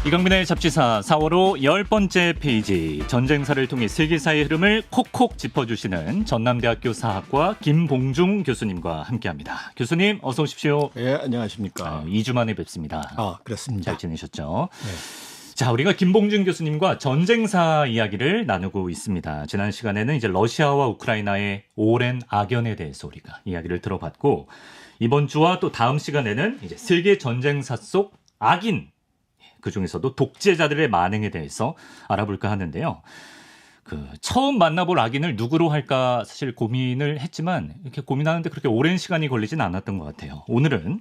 이강민의 잡지사 4월호 10번째 페이지, 전쟁사를 통해 세계사의 흐름을 콕콕 짚어주시는 전남대학교 사학과 김봉중 교수님과 함께합니다. 교수님 어서 오십시오. 네, 안녕하십니까. 2주 만에 뵙습니다. 그렇습니다. 잘 지내셨죠? 네. 자, 우리가 김봉중 교수님과 전쟁사 이야기를 나누고 있습니다. 지난 시간에는 이제 러시아와 우크라이나의 오랜 악연에 대해서 우리가 이야기를 들어봤고, 이번 주와 또 다음 시간에는 이제 세계 전쟁사 속 악인, 그중에서도 독재자들의 만행에 대해서 알아볼까 하는데요. 처음 만나볼 악인을 누구로 할까 사실 고민을 했지만 이렇게 고민하는데 그렇게 오랜 시간이 걸리진 않았던 것 같아요. 오늘은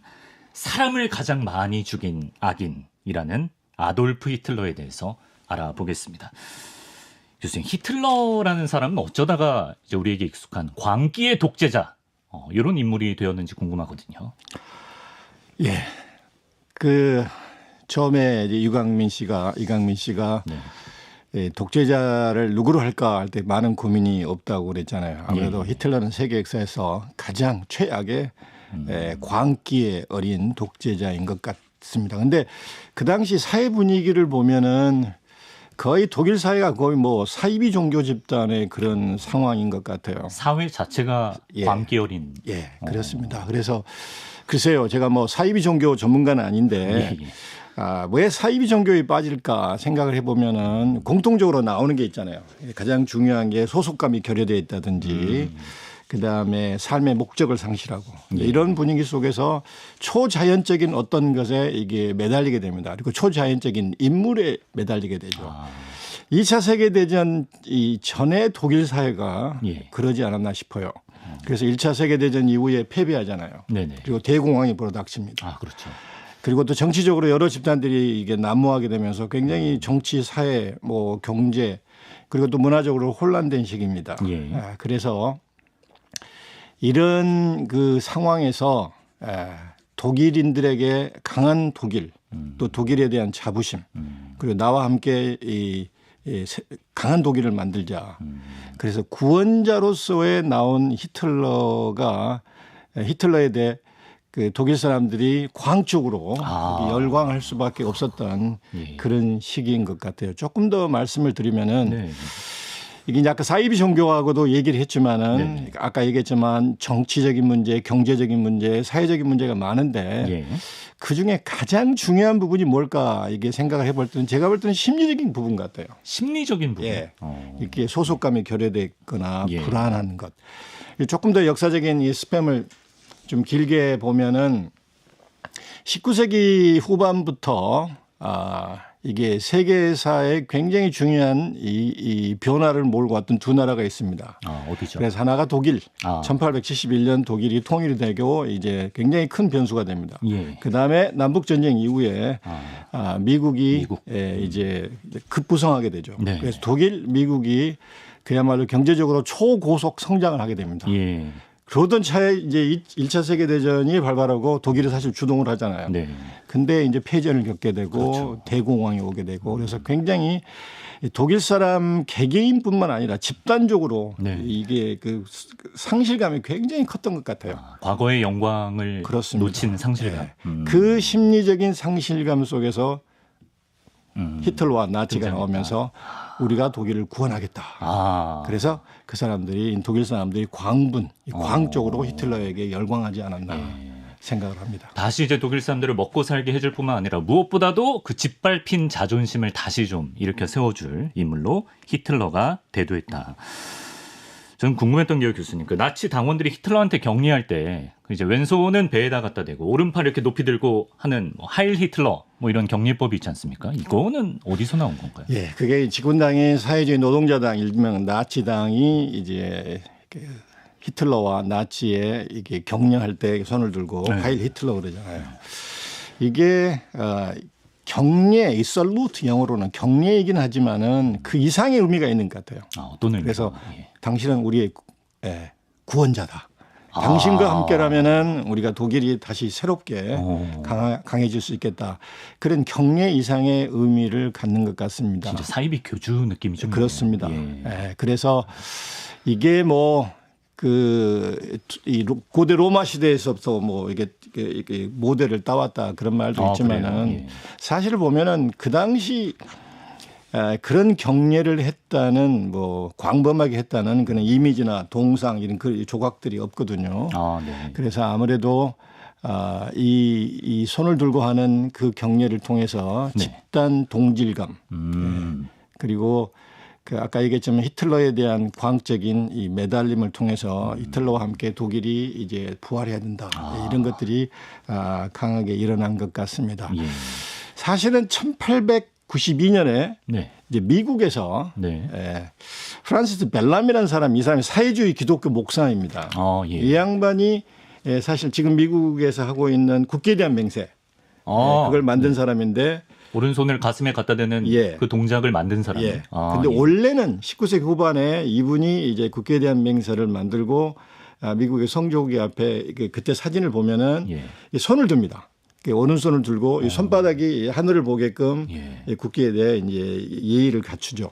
사람을 가장 많이 죽인 악인이라는 아돌프 히틀러에 대해서 알아보겠습니다. 교수님, 히틀러라는 사람은 어쩌다가 이제 우리에게 익숙한 광기의 독재자, 이런 인물이 되었는지 궁금하거든요. 예, 처음에 이제 이강민 씨가 네. 예, 독재자를 누구로 할까 할 때 많은 고민이 없다고 그랬잖아요. 아무래도 예. 히틀러는 세계 역사에서 가장 최악의 광기에 어린 독재자인 것 같습니다. 그런데 그 당시 사회 분위기를 보면은 거의 독일 사회가 거의 뭐 사이비 종교 집단의 그런 상황인 것 같아요. 사회 자체가 광기 어린. 예, 그렇습니다. 그래서 글쎄요, 제가 뭐 사이비 종교 전문가는 아닌데 왜 사이비 종교에 빠질까 생각을 해보면은 공통적으로 나오는 게 있잖아요. 가장 중요한 게 소속감이 결여되어 있다든지 그다음에 삶의 목적을 상실하고 이런 분위기 속에서 초자연적인 어떤 것에 이게 매달리게 됩니다. 그리고 초자연적인 인물에 매달리게 되죠. 2차 세계대전 이전에 독일 사회가 그러지 않았나 싶어요. 그래서 1차 세계대전 이후에 패배하잖아요. 네네. 그리고 대공황이 불어닥칩니다. 그렇죠. 그리고 또 정치적으로 여러 집단들이 이게 난무하게 되면서 굉장히 정치, 사회, 뭐 경제 그리고 또 문화적으로 혼란된 시기입니다. 그래서 이런 그 상황에서 독일인들에게 강한 독일, 또 독일에 대한 자부심, 그리고 나와 함께 강한 독일을 만들자. 그래서 구원자로서의 나온 히틀러에 대해 독일 사람들이 광적으로 열광할 수밖에 없었던 그런 시기인 것 같아요. 조금 더 말씀을 드리면은 이게 이제 아까 사이비 종교하고도 얘기를 했지만은 아까 얘기했지만 정치적인 문제, 경제적인 문제, 사회적인 문제가 많은데 그 중에 가장 중요한 부분이 뭘까 이게 생각을 해볼 때는 제가 볼 때는 심리적인 부분 같아요. 심리적인 부분. 이렇게 소속감이 결여돼 있거나 불안한 것. 조금 더 역사적인 이 스팸을 좀 길게 보면은 19세기 후반부터 이게 세계사에 굉장히 중요한 이 변화를 몰고 왔던 두 나라가 있습니다. 어디죠? 그래서 하나가 독일. 1871년 독일이 통일이 되고 이제 굉장히 큰 변수가 됩니다. 그다음에 남북 전쟁 이후에 미국이 이제 급부상하게 되죠. 그래서 독일, 미국이 그야말로 경제적으로 초고속 성장을 하게 됩니다. 그러던 차에 이제 1차 세계대전이 발발하고 독일이 사실 주동을 하잖아요. 근데 이제 패전을 겪게 되고 대공황이 오게 되고 그래서 굉장히 독일 사람 개개인뿐만 아니라 집단적으로 이게 그 상실감이 굉장히 컸던 것 같아요. 과거의 영광을 놓친 상실감. 그 심리적인 상실감 속에서 히틀러와 나치가 나오면서 우리가 독일을 구원하겠다. 그래서 그 사람들이 독일 사람들이 광 쪽으로 히틀러에게 열광하지 않았나 생각을 합니다. 다시 이제 독일 사람들을 먹고 살게 해줄 뿐만 아니라 무엇보다도 그 짓밟힌 자존심을 다시 좀 일으켜 세워줄 인물로 히틀러가 대두했다. 저는 궁금했던 게요, 교수님. 나치 당원들이 히틀러한테 격리할 때 이제 왼손은 배에다 갖다 대고 오른팔 이렇게 높이 들고 하는 하일 히틀러 이런 격리법이 있지 않습니까? 이거는 어디서 나온 건가요? 그게 집권당인 사회주의 노동자당 일명 나치당이 이제 히틀러와 나치에 이게 격려할 때 손을 들고 하일 히틀러 그러잖아요. 이게 격려, 이 살루트 영어로는 격려이긴 하지만은 그 이상의 의미가 있는 것 같아요. 어떤 의미가? 그래서 당신은 우리의 구원자다. 당신과 함께라면은 우리가 독일이 다시 새롭게 강해질 수 있겠다. 그런 격려 이상의 의미를 갖는 것 같습니다. 진짜 사이비 교주 느낌이 좀 그렇습니다. 그래서 이게 뭐 이 고대 로마 시대에서부터 뭐 이게 모델을 따왔다 그런 말도 있지만은 예. 사실을 보면은 그 당시 그런 경례를 했다는 뭐 광범하게 했다는 그런 이미지나 동상 이런 그 조각들이 없거든요. 네. 그래서 아무래도 이 손을 들고 하는 그 경례를 통해서 네. 집단 동질감 그리고 그 아까 얘기했지만 히틀러에 대한 광적인 이 매달림을 통해서 히틀러와 함께 독일이 이제 부활해야 된다 이런 것들이 강하게 일어난 것 같습니다. 예. 사실은 1892년에 네. 이제 미국에서 네. 프란시스 벨람이라는 사람이 이 사람이 사회주의 기독교 목사입니다. 예. 이 양반이 사실 지금 미국에서 하고 있는 국기에 대한 맹세 그걸 만든 사람인데 오른손을 가슴에 갖다 대는 예. 그 동작을 만든 사람. 예. 근데 원래는 19세기 후반에 이분이 이제 국기에 대한 맹세를 만들고 미국의 성조기 앞에 그때 사진을 보면은 손을 듭니다. 오른손을 들고 이 손바닥이 하늘을 보게끔 국기에 대해 이제 예의를 갖추죠.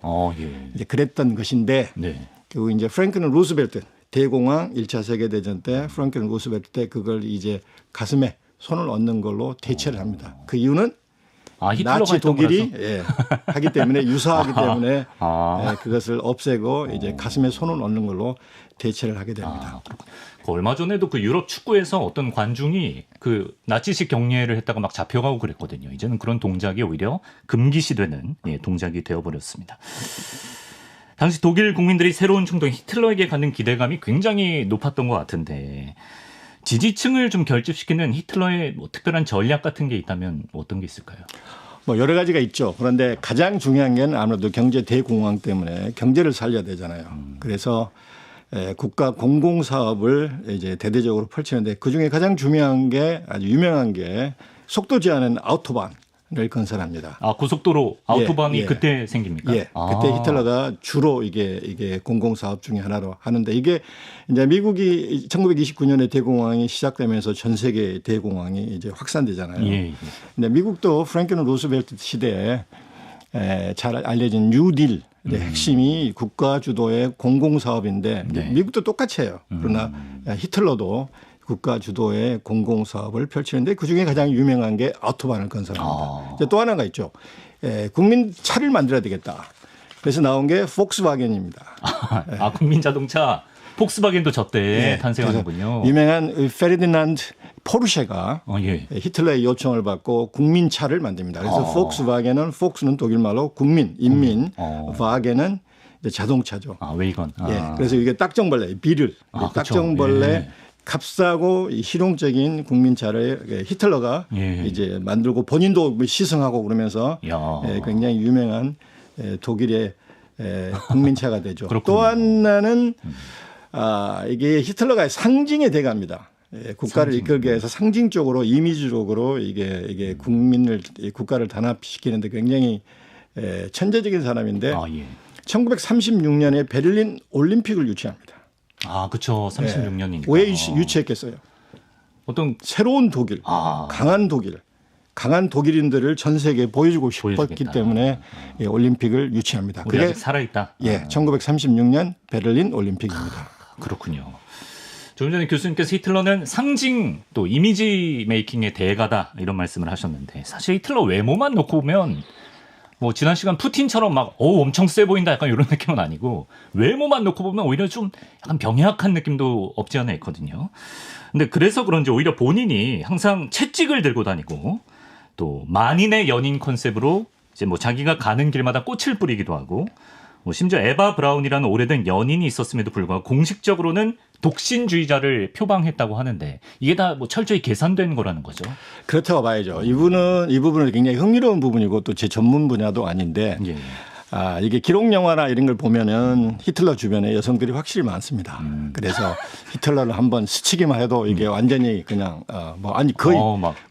이제 그랬던 것인데 결국 이제 프랭클린 루스벨트 대공황 1차 세계대전 때 프랭클린 루스벨트 때 그걸 이제 가슴에 손을 얹는 걸로 대체를 합니다. 그 이유는 나치 독일이 하기 때문에 유사하기 때문에 그것을 없애고 이제 가슴에 손을 얹는 걸로 대체를 하게 됩니다. 얼마 전에도 그 유럽 축구에서 어떤 관중이 그 나치식 경례를 했다가 막 잡혀가고 그랬거든요. 이제는 그런 동작이 오히려 금기시되는 동작이 되어버렸습니다. 당시 독일 국민들이 새로운 총독 히틀러에게 갖는 기대감이 굉장히 높았던 것 같은데 지지층을 좀 결집시키는 히틀러의 뭐 특별한 전략 같은 게 있다면 어떤 게 있을까요? 뭐 여러 가지가 있죠. 그런데 가장 중요한 게 아무래도 경제 대공황 때문에 경제를 살려야 되잖아요. 그래서 국가 공공사업을 이제 대대적으로 펼치는데 그중에 가장 중요한 게 아주 유명한 게 속도 제한은 아우토반을 건설합니다. 고속도로 아우토반이 그때 생깁니까? 그때 히틀러가 주로 이게 공공사업 중에 하나로 하는데 이게 이제 미국이 1929년에 대공황이 시작되면서 전 세계 대공황이 이제 확산되잖아요. 근데 미국도 프랭클린 루스벨트 시대에 잘 알려진 뉴딜 핵심이 국가 주도의 공공사업인데 미국도 똑같이 해요. 그러나 히틀러도 국가 주도의 공공사업을 펼치는데 그중에 가장 유명한 게 아우토반을 건설합니다. 또 하나가 있죠. 국민 차를 만들어야 되겠다. 그래서 나온 게 폭스바겐입니다. 국민 자동차 폭스바겐도 저때 탄생하는군요. 유명한 페르디난드 포르쉐가 히틀러의 요청을 받고 국민차를 만듭니다. 그래서 폭스바겐은 폭스는 독일말로 국민, 인민, 바겐은 자동차죠. 웨이건. 그래서 이게 딱정벌레, 비를 딱정벌레 값싸고 실용적인 국민차를 히틀러가 이제 만들고 본인도 시승하고 그러면서 굉장히 유명한 독일의 국민차가 되죠. 또 하나는 이게 히틀러가 상징의 대가입니다. 국가를 이끌기 위해서 상징적으로 이미지적으로 이게 국가를 단합시키는데 굉장히 천재적인 사람인데 1936년에 베를린 올림픽을 유치합니다. 그렇죠. 36년이니까. 왜 유치했겠어요? 어떤 새로운 독일, 강한 독일인들을 전 세계에 보여주고 싶었기 때문에 올림픽을 유치합니다. 우리 아직 살아있다. 1936년 베를린 올림픽입니다. 그렇군요. 좀 전에 교수님께서 히틀러는 상징 또 이미지 메이킹의 대가다 이런 말씀을 하셨는데 사실 히틀러 외모만 놓고 보면 뭐 지난 시간 푸틴처럼 막 엄청 세 보인다 약간 이런 느낌은 아니고 외모만 놓고 보면 오히려 좀 약간 병약한 느낌도 없지 않아 있거든요. 근데 그래서 그런지 오히려 본인이 항상 채찍을 들고 다니고 또 만인의 연인 컨셉으로 이제 뭐 자기가 가는 길마다 꽃을 뿌리기도 하고 뭐 심지어 에바 브라운이라는 오래된 연인이 있었음에도 불구하고 공식적으로는 독신주의자를 표방했다고 하는데 이게 다 뭐 철저히 계산된 거라는 거죠. 그렇다고 봐야죠. 이 부분은 굉장히 흥미로운 부분이고 또 제 전문 분야도 아닌데 이게 기록 영화나 이런 걸 보면은 히틀러 주변에 여성들이 확실히 많습니다. 그래서 히틀러를 한번 스치기만 해도 이게 완전히 그냥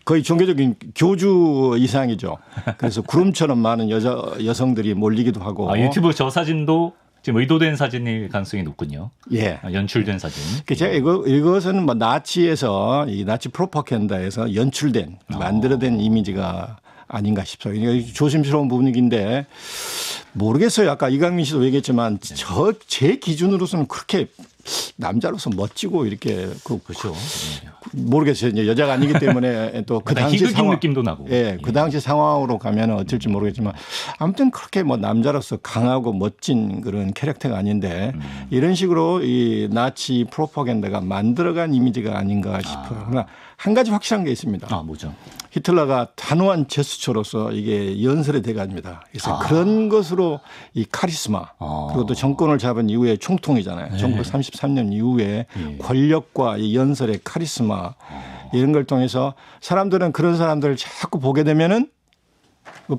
거의 종교적인 교주 이상이죠. 그래서 구름처럼 많은 여성들이 몰리기도 하고. 유튜브 저 사진도 지금 의도된 사진일 가능성이 높군요. 연출된 사진. 제가 이것은 뭐 나치에서 이 나치 프로파간다에서 연출된 만들어낸 이미지가 아닌가 싶어요. 조심스러운 부분인데 모르겠어요. 아까 이강민 씨도 얘기했지만 제 기준으로서는 그렇게 남자로서 멋지고 이렇게 그렇죠. 모르겠어요. 이제 여자가 아니기 때문에 또 그 당시 상황 느낌도 나고. 그 당시 상황으로 가면 어떨지 모르겠지만 아무튼 그렇게 뭐 남자로서 강하고 멋진 그런 캐릭터가 아닌데 이런 식으로 이 나치 프로파간다가 만들어간 이미지가 아닌가 싶어요. 그러나 한 가지 확실한 게 있습니다. 뭐죠? 히틀러가 단호한 제스처로서 이게 연설이 돼갑니다. 그래서 그런 것으로 이 카리스마 그리고 또 정권을 잡은 이후에 총통이잖아요. 1933년 이후에 권력과 이 연설의 카리스마 이런 걸 통해서 사람들은 그런 사람들을 자꾸 보게 되면은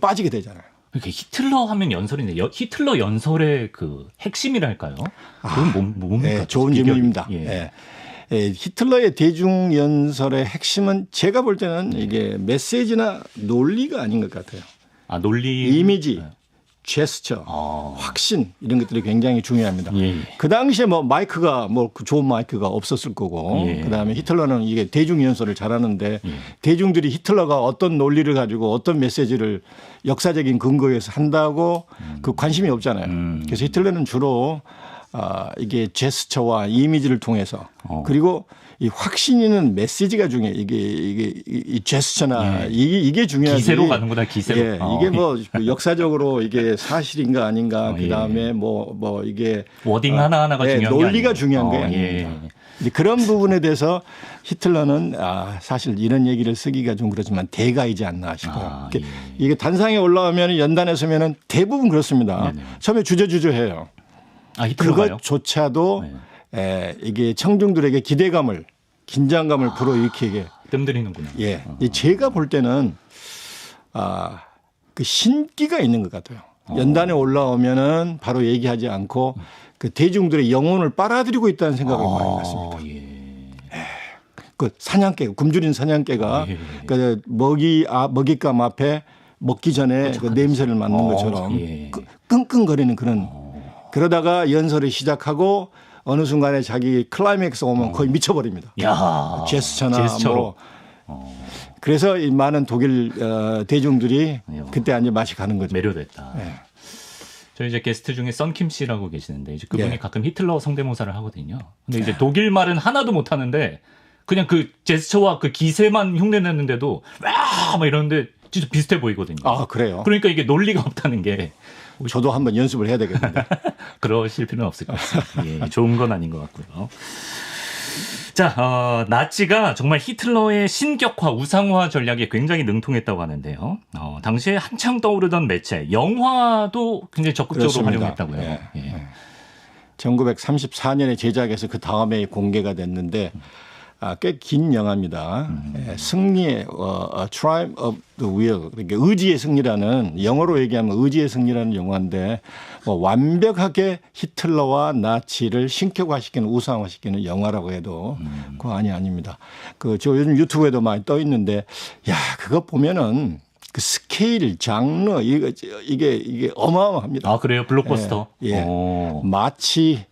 빠지게 되잖아요. 그러니까 히틀러 하면 연설인데 히틀러 연설의 그 핵심이랄까요? 그건 뭡니까? 네, 좋은 질문입니다. 히틀러의 대중 연설의 핵심은 제가 볼 때는 이게 메시지나 논리가 아닌 것 같아요. 논리, 이미지, 제스처, 확신 이런 것들이 굉장히 중요합니다. 그 당시에 뭐 마이크가 뭐 좋은 마이크가 없었을 거고, 그다음에 히틀러는 이게 대중 연설을 잘하는데 대중들이 히틀러가 어떤 논리를 가지고 어떤 메시지를 역사적인 근거에서 한다고 그 관심이 없잖아요. 그래서 히틀러는 주로 이게 제스처와 이미지를 통해서 그리고 이 확신 있는 메시지가 중요해. 이게 이 제스처나 이게 중요하지. 기세로 가는구나, 기세로. 이게 뭐 역사적으로 이게 사실인가 아닌가. 그다음에 뭐 이게 워딩 하나하나가 중요한 게 논리가 중요한 거예요. 그런 부분에 대해서 히틀러는 사실 이런 얘기를 쓰기가 좀 그렇지만 대가이지 않나 싶어요. 이게 단상에 올라오면 연단에 서면은 대부분 그렇습니다. 처음에 주저주저해요. 그것조차도 이게 청중들에게 기대감을, 긴장감을 불어일으키게 뜸들이는구나. 제가 볼 때는 그 신기가 있는 것 같아요. 연단에 올라오면은 바로 얘기하지 않고 그 대중들의 영혼을 빨아들이고 있다는 생각을 많이 했습니다. 그 사냥개, 굶주린 사냥개가 그 먹잇감 앞에 먹기 전에 그 냄새를 맡는 것처럼 끙끙거리는 그런. 그러다가 연설을 시작하고 어느 순간에 자기 클라이맥스 오면 거의 미쳐버립니다. 제스처나 뭐. 그래서 이 많은 독일 대중들이 그때 이제 맛이 가는 거죠. 매료됐다. 저희 이제 게스트 중에 썬킴 씨라고 계시는데 이제 그분이 가끔 히틀러 성대모사를 하거든요. 근데 이제 독일 말은 하나도 못 하는데 그냥 그 제스처와 그 기세만 흉내내는데도 막 이러는데 진짜 비슷해 보이거든요. 그래요? 그러니까 이게 논리가 없다는 게. 저도 한번 연습을 해야 되겠는데. 그러실 필요는 없을 것 같습니다. 좋은 건 아닌 것 같고요. 자, 나치가 정말 히틀러의 신격화, 우상화 전략에 굉장히 능통했다고 하는데요. 당시에 한창 떠오르던 매체, 영화도 굉장히 적극적으로 그렇습니다. 활용했다고요. 1934년에 제작해서 그 다음에 공개가 됐는데 꽤 긴 영화입니다. 승리의 Triumph of the Will, 그러니까 의지의 승리라는, 영어로 얘기하면 의지의 승리라는 영화인데 완벽하게 히틀러와 나치를 신격화시키는, 우상화시키는 영화라고 해도 과언이 아닙니다. 저 요즘 유튜브에도 많이 떠 있는데, 그거 보면은 그 스케일, 장르 이게 어마어마합니다. 그래요? 블록버스터. 마치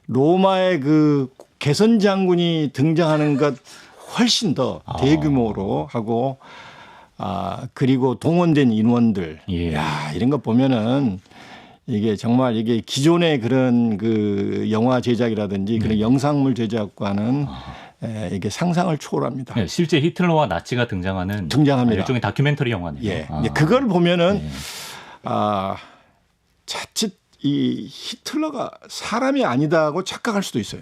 로마의 그 개선 장군이 등장하는 것 훨씬 더 대규모로 하고 그리고 동원된 인원들 이런 거 보면은 이게 정말 이게 기존의 그런 그 영화 제작이라든지 그런 영상물 제작과는 이게 상상을 초월합니다. 실제 히틀러와 나치가 등장합니다. 일종의 다큐멘터리 영화네요. 그걸 보면은 자칫 이 히틀러가 사람이 아니다고 착각할 수도 있어요.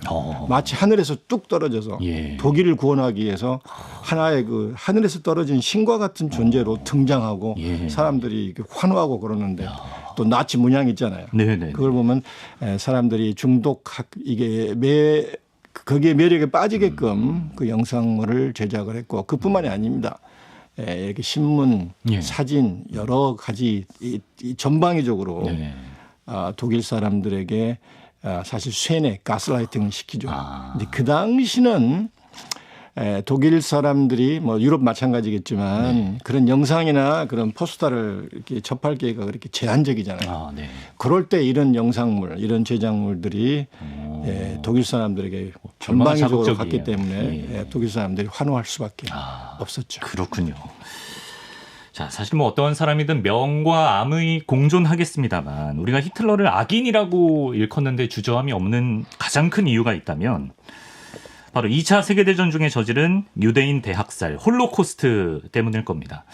마치 하늘에서 뚝 떨어져서 독일을 구원하기 위해서 하나의 그 하늘에서 떨어진 신과 같은 존재로 등장하고 사람들이 이렇게 환호하고 그러는데 또 나치 문양 있잖아요. 그걸 보면 사람들이 이게 거기에 매력에 빠지게끔 그 영상물을 제작을 했고 그뿐만이 아닙니다. 이렇게 신문, 사진 여러 가지 전방위적으로 독일 사람들에게 사실 쇠뇌, 가스라이팅을 시키죠. 근데 그 당시는 독일 사람들이 뭐 유럽 마찬가지겠지만 그런 영상이나 그런 포스터를 이렇게 접할 기회가 그렇게 제한적이잖아요. 그럴 때 이런 영상물, 이런 제작물들이 독일 사람들에게 전방위적으로 갔기 때문에 독일 사람들이 환호할 수밖에 없었죠. 그렇군요. 자, 사실 뭐 어떤 사람이든 명과 암의 공존하겠습니다만 우리가 히틀러를 악인이라고 일컫는데 주저함이 없는 가장 큰 이유가 있다면 바로 2차 세계대전 중에 저지른 유대인 대학살, 홀로코스트 때문일 겁니다.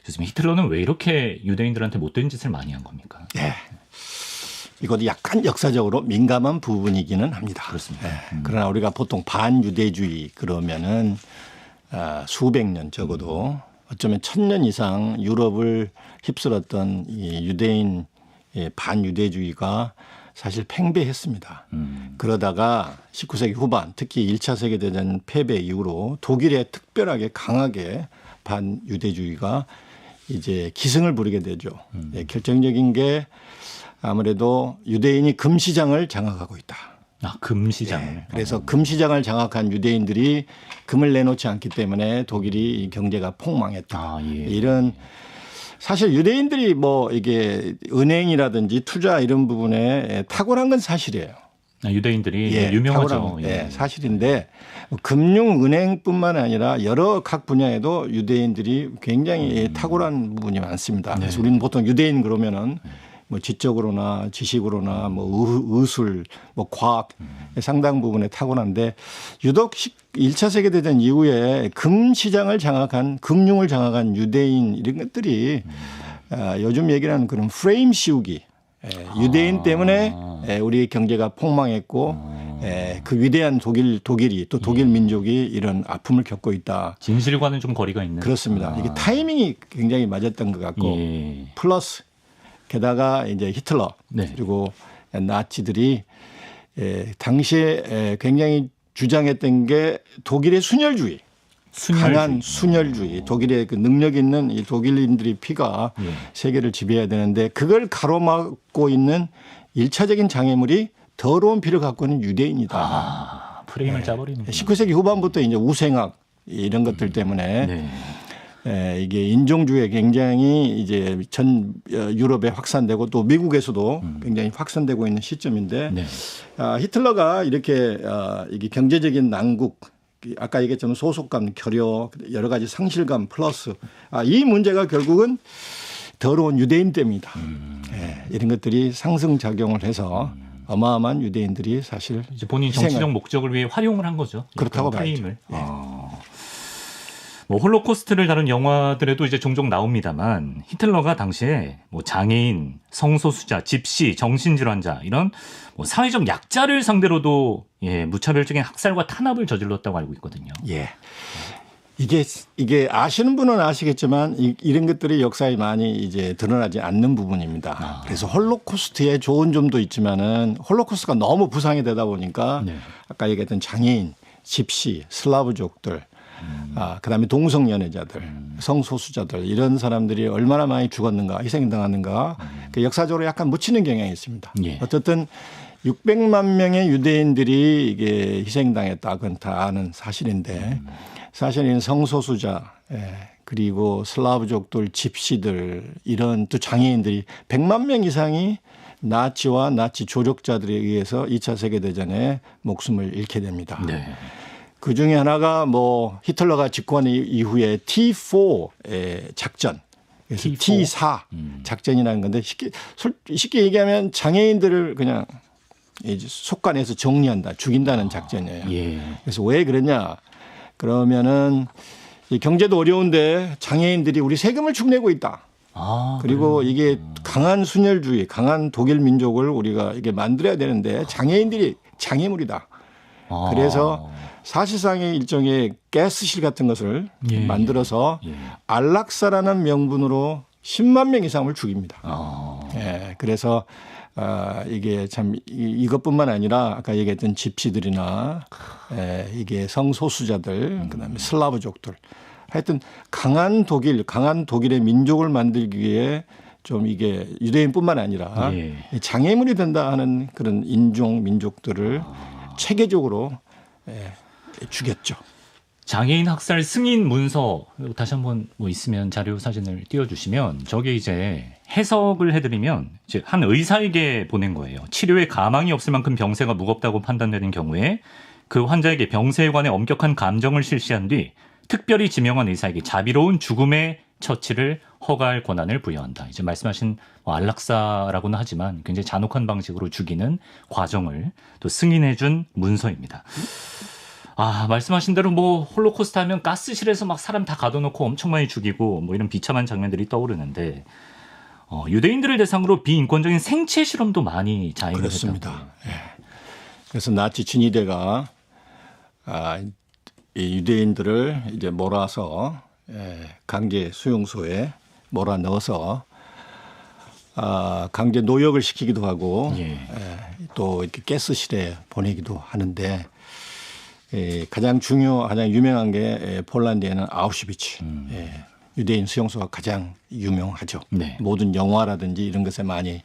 요즘 히틀러는 왜 이렇게 유대인들한테 못된 짓을 많이 한 겁니까? 네. 이것도 약간 역사적으로 민감한 부분이기는 합니다. 그렇습니다. 네. 그러나 우리가 보통 반유대주의 그러면은 수백 년 적어도 어쩌면 1000년 이상 유럽을 휩쓸었던 이 유대인 반유대주의가 사실 팽배했습니다. 그러다가 19세기 후반 특히 1차 세계대전 패배 이후로 독일에 특별하게 강하게 반유대주의가 이제 기승을 부리게 되죠. 결정적인 게 아무래도 유대인이 금시장을 장악하고 있다. 아, 금시장을. 그래서 금시장을 장악한 유대인들이 금을 내놓지 않기 때문에 독일이 경제가 폭망했다. 이런 사실 유대인들이 뭐 이게 은행이라든지 투자 이런 부분에 탁월한 건 사실이에요. 유대인들이 유명하죠. 사실인데 금융 은행뿐만 아니라 여러 각 분야에도 유대인들이 굉장히 탁월한 부분이 많습니다. 그래서 우리는 보통 유대인 그러면은 뭐 지적으로나 지식으로나 뭐 의술, 뭐 과학 상당 부분에 타고난데 유독 1차 세계대전 이후에 금시장을 장악한 금융을 장악한 유대인 이런 것들이 요즘 얘기하는 그런 프레임 씌우기 유대인 때문에 우리 경제가 폭망했고 그 위대한 독일이 또 독일 민족이 이런 아픔을 겪고 있다. 진실과는 좀 거리가 있는. 그렇습니다. 이게 타이밍이 굉장히 맞았던 것 같고 플러스 게다가 이제 히틀러 그리고 나치들이 당시에 굉장히 주장했던 게 독일의 순혈주의. 강한 순혈주의. 독일의 그 능력 있는 이 독일인들의 피가 세계를 지배해야 되는데 그걸 가로막고 있는 1차적인 장애물이 더러운 피를 갖고 있는 유대인이다. 프레임을 짜버리는. 19세기 후반부터 이제 우생학 이런 것들 때문에 이게 인종주의에 굉장히 이제 전 유럽에 확산되고 또 미국에서도 굉장히 확산되고 있는 시점인데 히틀러가 이렇게 이게 경제적인 난국 아까 얘기했지만 소속감, 결여, 여러 가지 상실감 플러스 이 문제가 결국은 더러운 유대인 때문이다. 이런 것들이 상승작용을 해서 어마어마한 유대인들이 사실 이제 본인 정치적 목적을 위해 활용을 한 거죠. 그렇다고 봐야죠. 뭐 홀로코스트를 다룬 영화들에도 이제 종종 나옵니다만 히틀러가 당시에 뭐 장애인, 성소수자, 집시, 정신질환자 이런 뭐 사회적 약자를 상대로도 무차별적인 학살과 탄압을 저질렀다고 알고 있거든요. 이게 아시는 분은 아시겠지만 이런 것들이 역사에 많이 이제 드러나지 않는 부분입니다. 그래서 홀로코스트의 좋은 점도 있지만은 홀로코스트가 너무 부상이 되다 보니까 아까 얘기했던 장애인, 집시, 슬라브족들 그다음에 동성연애자들, 성소수자들 이런 사람들이 얼마나 많이 죽었는가, 희생당하는가 그 역사적으로 약간 묻히는 경향이 있습니다. 어쨌든 600만 명의 유대인들이 이게 희생당했다. 그건 다 아는 사실인데 사실은 성소수자 그리고 슬라브족들, 집시들 이런 또 장애인들이 100만 명 이상이 나치와 나치 조력자들에 의해서 2차 세계대전에 목숨을 잃게 됩니다. 그 중에 하나가 뭐 히틀러가 집권 이후에 T4 작전, 그래서 T4 작전이라는 건데 쉽게 얘기하면 장애인들을 그냥 속간에서 정리한다, 죽인다는 작전이에요. 그래서 왜 그러냐? 그러면은 경제도 어려운데 장애인들이 우리 세금을 축내고 있다. 그리고 이게 강한 순혈주의, 강한 독일 민족을 우리가 이게 만들어야 되는데 장애인들이 장애물이다. 그래서 사실상의 일종의 가스실 같은 것을 만들어서 안락사라는 명분으로 10만 명 이상을 죽입니다. 그래서 이게 참 이것뿐만 아니라 아까 얘기했던 집시들이나 이게 성소수자들 그다음에 슬라브족들 하여튼 강한 독일의 민족을 만들기 위해 좀 이게 유대인뿐만 아니라 장애물이 된다 하는 그런 인종 민족들을 체계적으로 죽였죠. 장애인 학살 승인 문서 다시 한번 뭐 있으면 자료 사진을 띄워주시면 저게 이제 해석을 해드리면 이제 한 의사에게 보낸 거예요. 치료에 가망이 없을 만큼 병세가 무겁다고 판단되는 경우에 그 환자에게 병세에 관해 엄격한 감정을 실시한 뒤 특별히 지명한 의사에게 자비로운 죽음의 처치를 허가할 권한을 부여한다. 이제 말씀하신 안락사라고는 하지만 굉장히 잔혹한 방식으로 죽이는 과정을 또 승인해준 문서입니다. 말씀하신 대로 뭐 홀로코스트 하면 가스실에서 막 사람 다 가둬놓고 엄청 많이 죽이고 뭐 이런 비참한 장면들이 떠오르는데 유대인들을 대상으로 비인권적인 생체 실험도 많이 자행을 했습니다. 예. 그래서 나치 진위대가 이 유대인들을 이제 몰아서 강제 수용소에 몰아 넣어서 강제 노역을 시키기도 하고 또 이렇게 가스실에 보내기도 하는데 가장 유명한 게 폴란드에는 아우슈비츠 유대인 수용소가 가장 유명하죠. 네. 모든 영화라든지 이런 것에 많이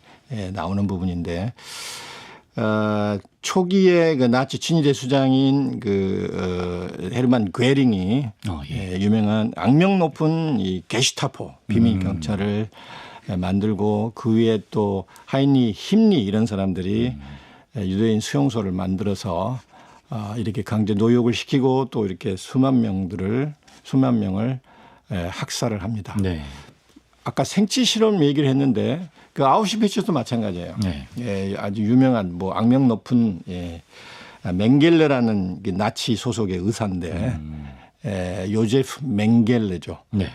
나오는 부분인데 초기에 그 나치 친위대 수장인 헤르만 괴링이 유명한 악명 높은 이 게슈타포 비밀 경찰을 만들고 그 위에 또 하이니 힘리 이런 사람들이 유대인 수용소를 만들어서 이렇게 강제 노역을 시키고 또 이렇게 수만 명을 학살을 합니다. 네. 아까 생체 실험 얘기를 했는데 그 아우슈비츠도 마찬가지예요. 네. 아주 유명한 뭐 악명 높은 맹겔레라는 나치 소속의 의사인데 요제프 맹겔레죠. 네.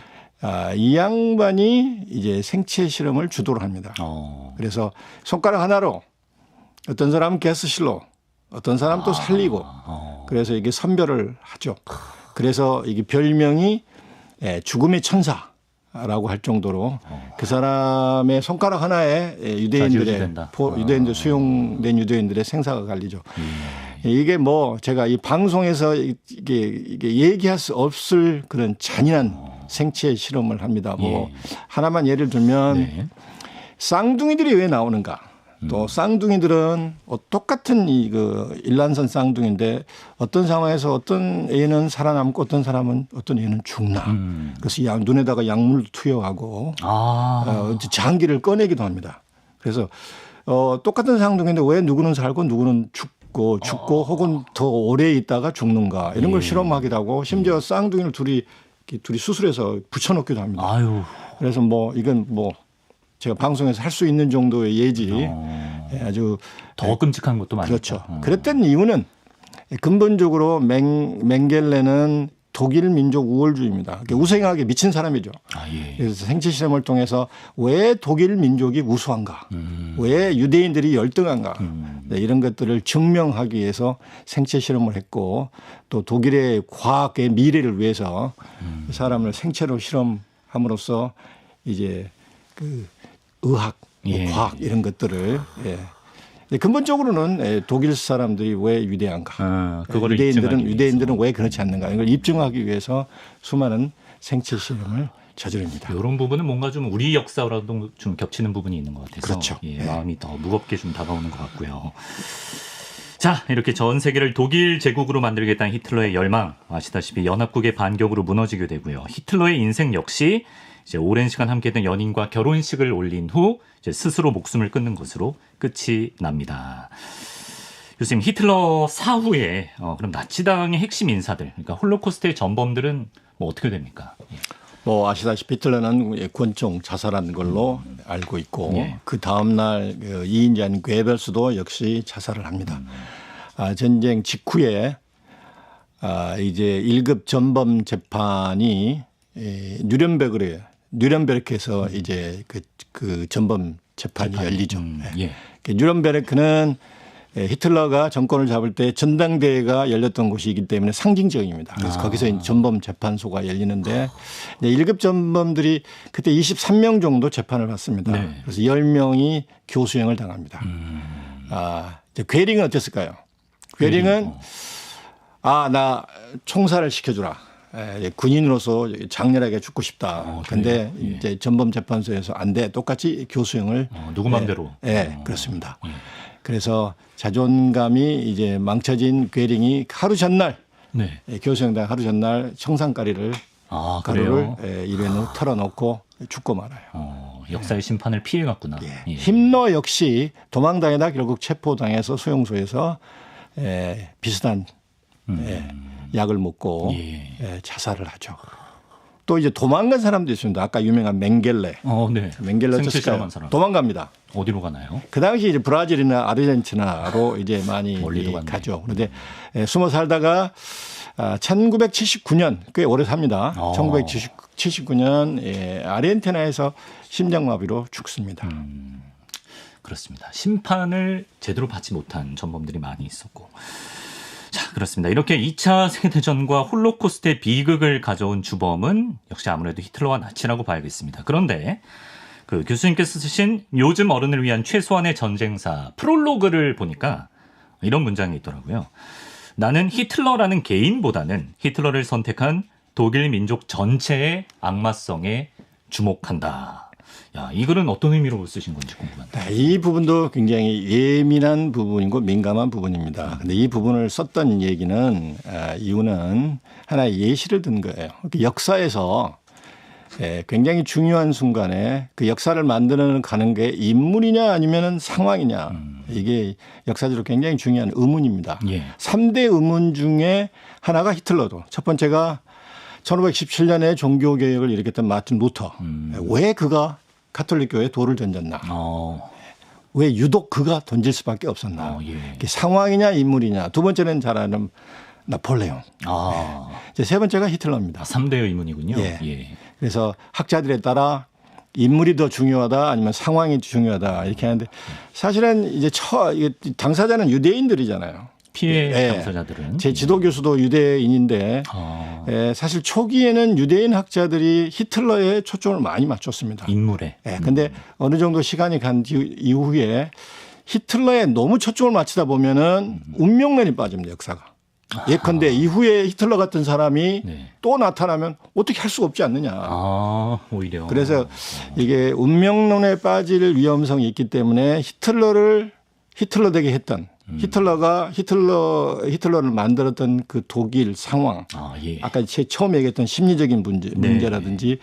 이 양반이 이제 생체 실험을 주도를 합니다. 그래서 손가락 하나로 어떤 사람은 가스실로 어떤 사람 또 살리고 그래서 이게 선별을 하죠. 그래서 이게 별명이 죽음의 천사라고 할 정도로 그 사람의 손가락 하나에 유대인들 수용된 유대인들의 생사가 갈리죠. 이게 뭐 제가 이 방송에서 이게 얘기할 수 없을 그런 잔인한 생체 실험을 합니다. 뭐 하나만 예를 들면 쌍둥이들이 왜 나오는가? 또 쌍둥이들은 똑같은 일란선 쌍둥이인데 어떤 상황에서 어떤 애는 살아남고 어떤 애는 죽나. 그래서 눈에다가 약물도 투여하고 장기를 꺼내기도 합니다. 그래서 똑같은 쌍둥이인데 왜 누구는 살고 누구는 죽고 혹은 더 오래 있다가 죽는가 이런 걸 실험하기도 하고 심지어 쌍둥이를 둘이 수술해서 붙여놓기도 합니다. 그래서 뭐 이건 뭐 제가 방송에서 할 수 있는 정도의 예지 아주 더 끔찍한 것도 많죠. 그렇죠. 그랬던 이유는 근본적으로 맹겔레는 독일 민족 우월주의입니다. 우생하게 미친 사람이죠. 그래서 생체 실험을 통해서 왜 독일 민족이 우수한가, 왜 유대인들이 열등한가 이런 것들을 증명하기 위해서 생체 실험을 했고 또 독일의 과학의 미래를 위해서 사람을 생체로 실험함으로써 이제 의학, 과학 이런 것들을 근본적으로는 독일 사람들이 왜 위대한가, 유대인들은 왜 그렇지 않는가 이걸 입증하기 위해서 수많은 생체 실험을 저지릅니다. 이런 부분은 뭔가 좀 우리 역사와도 좀 겹치는 부분이 있는 것 같아서 그렇죠. 마음이 더 무겁게 좀 다가오는 것 같고요. 자, 이렇게 전 세계를 독일 제국으로 만들겠다는 히틀러의 열망, 아시다시피 연합국의 반격으로 무너지게 되고요. 히틀러의 인생 역시 이제 오랜 시간 함께했던 연인과 결혼식을 올린 후 이제 스스로 목숨을 끊는 것으로 끝이 납니다. 교수님, 히틀러 사후에 그럼 나치당의 핵심 인사들, 그러니까 홀로코스트의 전범들은 뭐 어떻게 됩니까? 뭐 아시다시피 히틀러는 권총 자살한 걸로 알고 있고 그 다음 날 2인자인 괴벨스도 역시 자살을 합니다. 전쟁 직후에 이제 1급 전범 재판이 뉴렌베르크에서 이제 그 전범 재판이 열리죠. 뉴렌베르크는 히틀러가 정권을 잡을 때 전당대회가 열렸던 곳이기 때문에 상징적입니다. 그래서 거기서 전범 재판소가 열리는데 1급 전범들이 그때 23명 정도 재판을 받습니다. 그래서 10명이 교수형을 당합니다. 괴링은 어땠을까요? 괴링은 나 총살을 시켜주라. 군인으로서 장렬하게 죽고 싶다. 그런데 이제 전범 재판소에서 안 돼. 똑같이 교수형을 누구 맘대로. 그렇습니다. 그래서 자존감이 이제 망쳐진 괴링이 하루 전날 교수형당 하루 전날 청산가루를 입에 털어놓고 죽고 말아요. 역사의 심판을 피해갔구나. 힘러 역시 도망다니다 결국 체포당해서 수용소에서 비슷한 약을 먹고 자살을 하죠. 또 이제 도망간 사람도 있습니다. 아까 유명한 맹겔레. 네. 맹겔레 실험한 사람. 도망갑니다. 어디로 가나요? 그 당시 이제 브라질이나 아르헨티나로 이제 많이 가죠. 그런데 숨어 살다가 1979년 꽤 오래 삽니다. 1979년 아르헨티나에서 심장마비로 죽습니다. 그렇습니다. 심판을 제대로 받지 못한 전범들이 많이 있었고. 자, 그렇습니다. 이렇게 2차 세계대전과 홀로코스트의 비극을 가져온 주범은 역시 아무래도 히틀러와 나치라고 봐야겠습니다. 그런데 그 교수님께서 쓰신 요즘 어른을 위한 최소한의 전쟁사 프롤로그를 보니까 이런 문장이 있더라고요. 나는 히틀러라는 개인보다는 히틀러를 선택한 독일 민족 전체의 악마성에 주목한다. 야, 이 글은 어떤 의미로 쓰신 건지 궁금합니다. 이 부분도 굉장히 예민한 부분이고 민감한 부분입니다. 근데 이 부분을 썼던 얘기는 이유는 하나의 예시를 든 거예요. 역사에서 굉장히 중요한 순간에 그 역사를 만드는 가는 게 인물이냐 아니면 상황이냐. 이게 역사적으로 굉장히 중요한 의문입니다. 3대 의문 중에 하나가 히틀러도. 첫 번째가 1517년에 종교개혁을 일으켰던 마틴 루터. 왜 그가 가톨릭 교회에 돌을 던졌나. 왜 유독 그가 던질 수밖에 없었나. 상황이냐 인물이냐. 두 번째는 잘 아는 나폴레옹. 이제 세 번째가 히틀러입니다. 3대 의문이군요. 그래서 학자들에 따라 인물이 더 중요하다 아니면 상황이 중요하다 이렇게 하는데 사실은 이제 당사자는 유대인들이잖아요. 피해 당사자들은. 제 지도 교수도 유대인인데 사실 초기에는 유대인 학자들이 히틀러에 초점을 많이 맞췄습니다. 인물에. 근데 어느 정도 시간이 간 이후에 히틀러에 너무 초점을 맞추다 보면은 운명론이 빠집니다. 역사가. 예컨대 이후에 히틀러 같은 사람이 또 나타나면 어떻게 할 수가 없지 않느냐. 오히려. 그래서 이게 운명론에 빠질 위험성이 있기 때문에 히틀러를 히틀러 되게 했던 히틀러를 만들었던 그 독일 상황. 아까 처음 얘기했던 심리적인 문제라든지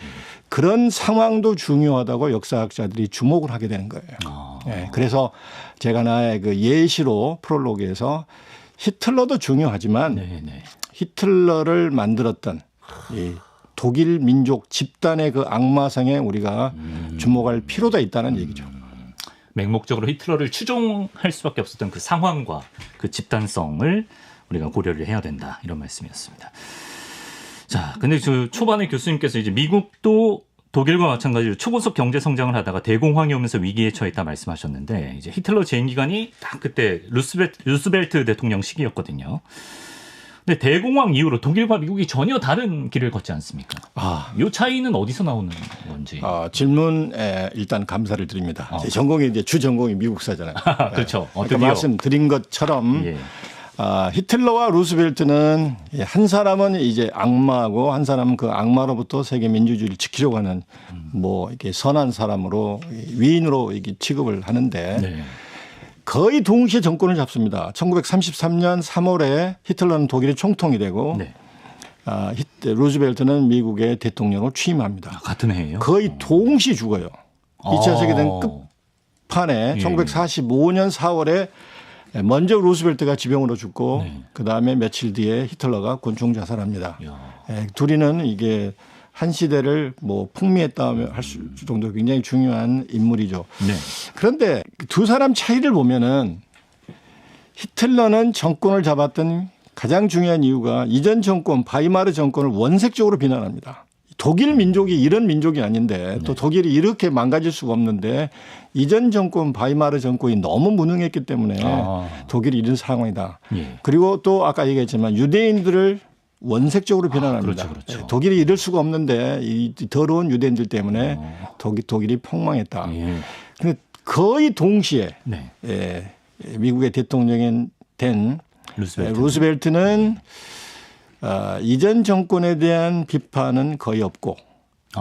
그런 상황도 중요하다고 역사학자들이 주목을 하게 되는 거예요. 그래서 제가 나의 그 예시로 프롤로그에서 히틀러도 중요하지만 히틀러를 만들었던 이 독일 민족 집단의 그 악마성에 우리가 주목할 필요가 있다는 얘기죠. 맹목적으로 히틀러를 추종할 수밖에 없었던 그 상황과 그 집단성을 우리가 고려를 해야 된다. 이런 말씀이었습니다. 자, 근데 초반에 교수님께서 이제 미국도 독일과 마찬가지로 초고속 경제 성장을 하다가 대공황이 오면서 위기에 처했다 말씀하셨는데 이제 히틀러 재임 기간이 딱 그때 루스벨트 대통령 시기였거든요. 근데 대공황 이후로 독일과 미국이 전혀 다른 길을 걷지 않습니까? 이 차이는 어디서 나오는 건지. 질문에 일단 감사를 드립니다. 제 전공이 이제 주 전공이 미국사잖아요. 그렇죠. 아까 말씀드린 것처럼 히틀러와 루스벨트는 한 사람은 이제 악마고 한 사람은 그 악마로부터 세계 민주주의를 지키려고 하는 뭐 이렇게 선한 사람으로 위인으로 이렇게 취급을 하는데 거의 동시에 정권을 잡습니다. 1933년 3월에 히틀러는 독일의 총통이 되고 루스벨트는 미국의 대통령으로 취임합니다. 같은 해예요? 거의 동시에 죽어요. 2차 세계대전 끝판에 1945년 4월에 먼저 루스벨트가 지병으로 죽고 그다음에 며칠 뒤에 히틀러가 곤충 자살합니다. 둘이는 이게 한 시대를 뭐 풍미했다 할 정도 굉장히 중요한 인물이죠. 그런데 두 사람 차이를 보면은 히틀러는 정권을 잡았던 가장 중요한 이유가 이전 정권 바이마르 정권을 원색적으로 비난합니다. 독일 민족이 이런 민족이 아닌데 또 독일이 이렇게 망가질 수가 없는데 이전 정권 바이마르 정권이 너무 무능했기 때문에 독일이 이런 상황이다. 그리고 또 아까 얘기했지만 유대인들을 원색적으로 비난합니다. 그렇죠. 독일이 이럴 수가 없는데 이 더러운 유대인들 때문에 독일이 폭망했다. 그런데 거의 동시에 미국의 대통령이 된 루스벨트는 이전 정권에 대한 비판은 거의 없고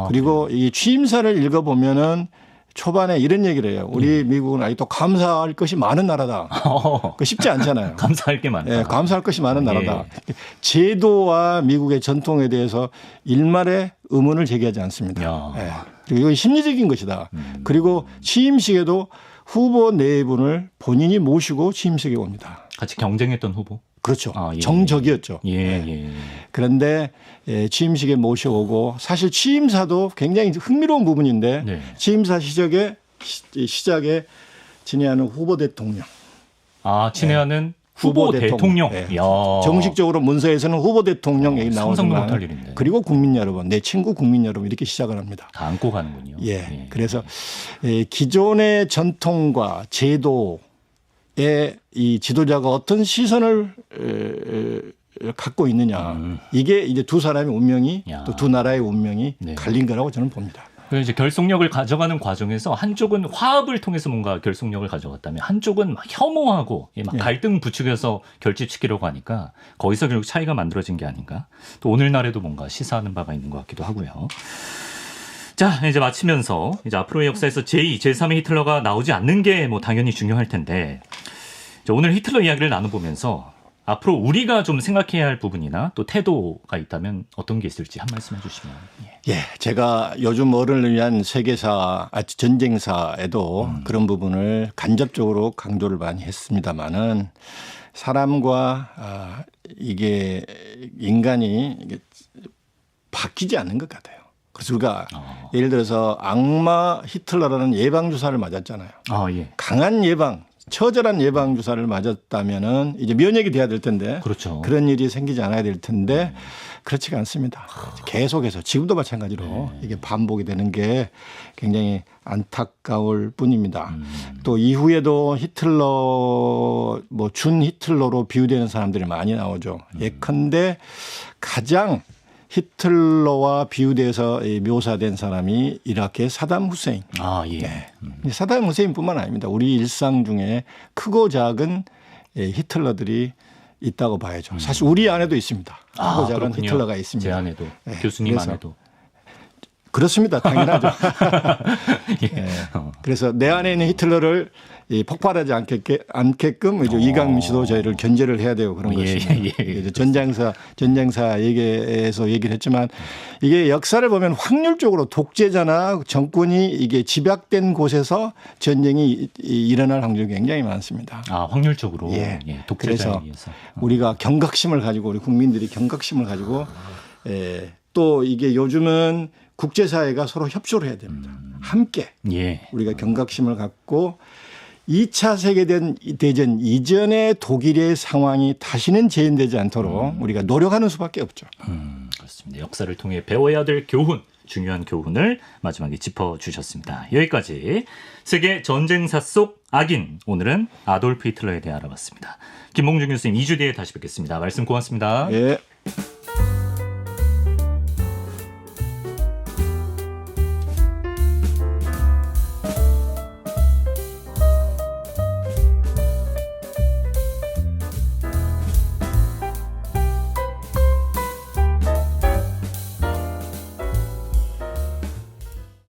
그리고 이 취임사를 읽어보면은 초반에 이런 얘기를 해요. 우리 미국은 아직도 감사할 것이 많은 나라다. 그 쉽지 않잖아요. 감사할 게 많다. 감사할 것이 많은 나라다. 제도와 미국의 전통에 대해서 일말의 의문을 제기하지 않습니다. 그리고 이건 심리적인 것이다. 그리고 취임식에도 후보 4분을 본인이 모시고 취임식에 옵니다. 같이 경쟁했던 후보? 그렇죠. 예. 정적이었죠. 예. 네. 그런데 취임식에 모셔오고 사실 취임사도 굉장히 흥미로운 부분인데 네. 취임사 시작에 친애하는 후보 대통령. 친애하는 후보 대통령. 네. 정식적으로 문서에서는 후보 대통령 얘기 상상도 나오지만 못할 일인데. 그리고 국민 여러분, 내 친구 국민 여러분 이렇게 시작을 합니다. 안고 가는군요. 예. 그래서 기존의 전통과 제도에 이 지도자가 어떤 시선을 갖고 있느냐. 이게 이제 두 사람의 운명이 또 두 나라의 운명이 갈린 거라고 저는 봅니다. 그래서 이제 결속력을 가져가는 과정에서 한쪽은 화합을 통해서 뭔가 결속력을 가져갔다면 한쪽은 막 혐오하고 막 갈등 부추겨서 결집시키려고 하니까 거기서 결국 차이가 만들어진 게 아닌가. 또 오늘날에도 뭔가 시사하는 바가 있는 것 같기도 하고요. 자, 이제 마치면서 이제 앞으로의 역사에서 제2, 제3의 히틀러가 나오지 않는 게 뭐 당연히 중요할 텐데 오늘 히틀러 이야기를 나눠보면서 앞으로 우리가 좀 생각해야 할 부분이나 또 태도가 있다면 어떤 게 있을지 한 말씀 해주시면. 예, 제가 요즘 어른을 위한 세계사, 전쟁사에도 그런 부분을 간접적으로 강조를 많이 했습니다마는 사람과 이게 인간이 이게 바뀌지 않는 것 같아요. 그래서 우리가 예를 들어서 악마 히틀러라는 예방주사를 맞았잖아요. 예. 강한 예방. 처절한 예방 주사를 맞았다면은 이제 면역이 돼야 될 텐데 그렇죠. 그런 일이 생기지 않아야 될 텐데 그렇지가 않습니다. 계속해서 지금도 마찬가지로 이게 반복이 되는 게 굉장히 안타까울 뿐입니다. 또 이후에도 히틀러 뭐 준 히틀러로 비유되는 사람들이 많이 나오죠. 예컨대 가장 히틀러와 비유돼서 묘사된 사람이 이라크의 사담 후세인. 예. 네. 사담 후세인뿐만 아닙니다. 우리 일상 중에 크고 작은 히틀러들이 있다고 봐야죠. 사실 우리 안에도 있습니다. 크고 작은 그렇군요. 히틀러가 있습니다. 제 안에도, 교수님 안에도. 그렇습니다. 당연하죠. 그래서 내 안에 있는 히틀러를 폭발하지 않게끔 이강민 씨도 저희를 견제를 해야 되고 그런 것입니다. 전쟁사 얘기에서 얘기를 했지만 이게 역사를 보면 확률적으로 독재자나 정권이 이게 집약된 곳에서 전쟁이 일어날 확률이 굉장히 많습니다. 확률적으로. 그래서 우리가 경각심을 가지고 우리 국민들이 경각심을 가지고 또 이게 요즘은 국제사회가 서로 협조를 해야 됩니다. 함께 우리가 경각심을 갖고 2차 세계대전 이전의 독일의 상황이 다시는 재현되지 않도록 우리가 노력하는 수밖에 없죠. 그렇습니다. 역사를 통해 배워야 될 교훈, 중요한 교훈을 마지막에 짚어주셨습니다. 여기까지 세계 전쟁사 속 악인, 오늘은 아돌프 히틀러에 대해 알아봤습니다. 김봉준 교수님 2주 뒤에 다시 뵙겠습니다. 말씀 고맙습니다. 예.